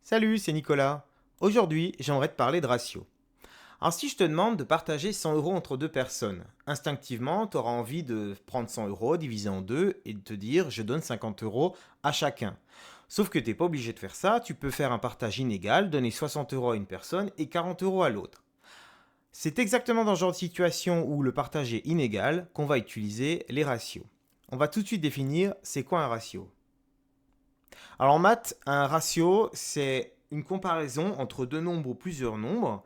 Salut, c'est Nicolas. Aujourd'hui, j'aimerais te parler de ratio. Alors si je te demande de partager 100 euros entre deux personnes, instinctivement, tu auras envie de prendre 100 euros, diviser en deux et de te dire je donne 50 euros à chacun. Sauf que tu n'es pas obligé de faire ça, tu peux faire un partage inégal, donner 60 euros à une personne et 40 euros à l'autre. C'est exactement dans ce genre de situation où le partage est inégal qu'on va utiliser les ratios. On va tout de suite définir c'est quoi un ratio. Alors en maths, un ratio, c'est une comparaison entre deux nombres ou plusieurs nombres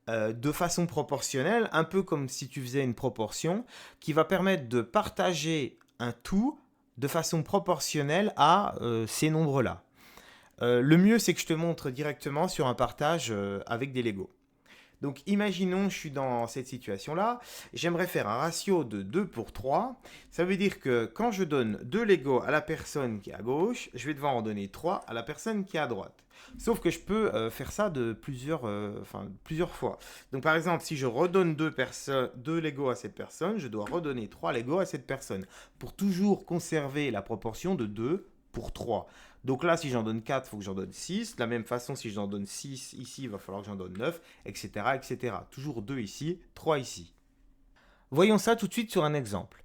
de façon proportionnelle, un peu comme si tu faisais une proportion, qui va permettre de partager un tout de façon proportionnelle à ces nombres-là. Le mieux, c'est que je te montre directement sur un partage avec des Legos. Donc imaginons, je suis dans cette situation-là, j'aimerais faire un ratio de 2 pour 3. Ça veut dire que quand je donne 2 Legos à la personne qui est à gauche, je vais devoir en donner 3 à la personne qui est à droite. Sauf que je peux faire ça de plusieurs fois. Donc par exemple, si je redonne 2 Legos à cette personne, je dois redonner 3 Legos à cette personne pour toujours conserver la proportion de 2 pour 3. Donc là, si j'en donne 4, il faut que j'en donne 6. De la même façon, si j'en donne 6 ici, il va falloir que j'en donne 9, etc., etc. Toujours 2 ici, 3 ici. Voyons ça tout de suite sur un exemple.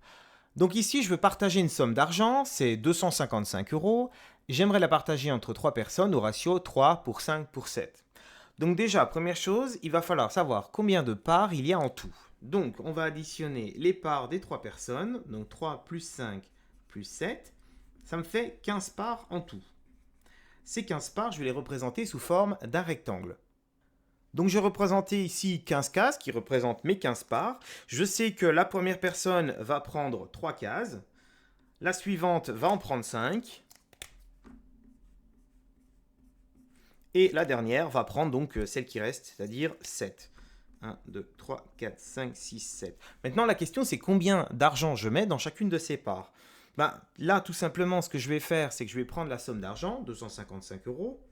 Donc ici, je veux partager une somme d'argent, c'est 255 euros. J'aimerais la partager entre 3 personnes au ratio 3 pour 5 pour 7. Donc déjà, première chose, il va falloir savoir combien de parts il y a en tout. Donc on va additionner les parts des 3 personnes, donc 3 plus 5 plus 7, ça me fait 15 parts en tout. Ces 15 parts, je vais les représenter sous forme d'un rectangle. Donc je vais représenter ici 15 cases qui représentent mes 15 parts. Je sais que la première personne va prendre 3 cases. La suivante va en prendre 5. Et la dernière va prendre donc celle qui reste, c'est-à-dire 7. 1, 2, 3, 4, 5, 6, 7. Maintenant, la question, c'est combien d'argent je mets dans chacune de ces parts. Là, tout simplement, ce que je vais faire, c'est que je vais prendre la somme d'argent, 255 euros.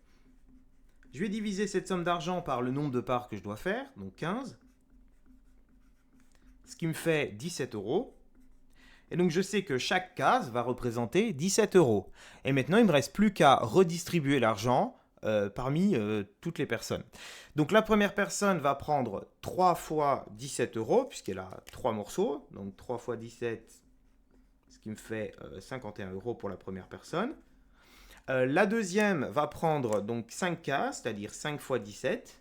Je vais diviser cette somme d'argent par le nombre de parts que je dois faire, donc 15. Ce qui me fait 17 euros. Et donc, je sais que chaque case va représenter 17 euros. Et maintenant, il ne me reste plus qu'à redistribuer l'argent parmi toutes les personnes. Donc la première personne va prendre 3 fois 17 euros, puisqu'elle a 3 morceaux. Donc 3 fois 17, ce qui me fait 51 euros pour la première personne. La deuxième va prendre donc 5 cases, c'est-à-dire 5 fois 17.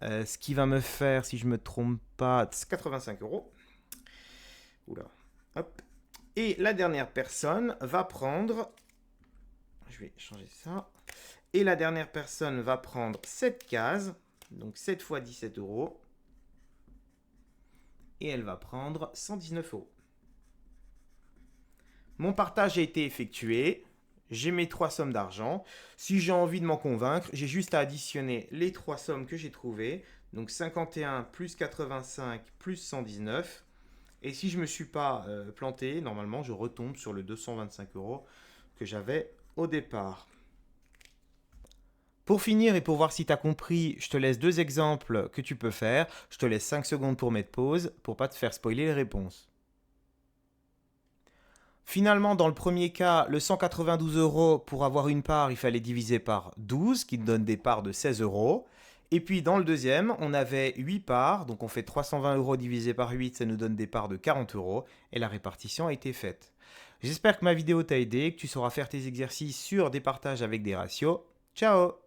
Ce qui va me faire, si je ne me trompe pas, 85 euros. Oula. Hop. Et la dernière personne va prendre... Je vais changer ça. Et la dernière personne va prendre 7 cases, donc 7 fois 17 euros. Et elle va prendre 119 euros. Mon partage a été effectué. J'ai mes 3 sommes d'argent. Si j'ai envie de m'en convaincre, j'ai juste à additionner les 3 sommes que j'ai trouvées. Donc 51 plus 85 plus 119. Et si je ne me suis pas planté, normalement, je retombe sur le 225 euros que j'avais au départ. Pour finir et pour voir si tu as compris, je te laisse 2 exemples que tu peux faire. Je te laisse 5 secondes pour mettre pause pour pas te faire spoiler les réponses. Finalement, dans le premier cas, le 192 euros, pour avoir une part, il fallait diviser par 12, qui te donne des parts de 16 euros. Et puis dans le deuxième, on avait 8 parts, donc on fait 320 euros divisé par 8, ça nous donne des parts de 40 euros, et la répartition a été faite. J'espère que ma vidéo t'a aidé, que tu sauras faire tes exercices sur des partages avec des ratios. Ciao!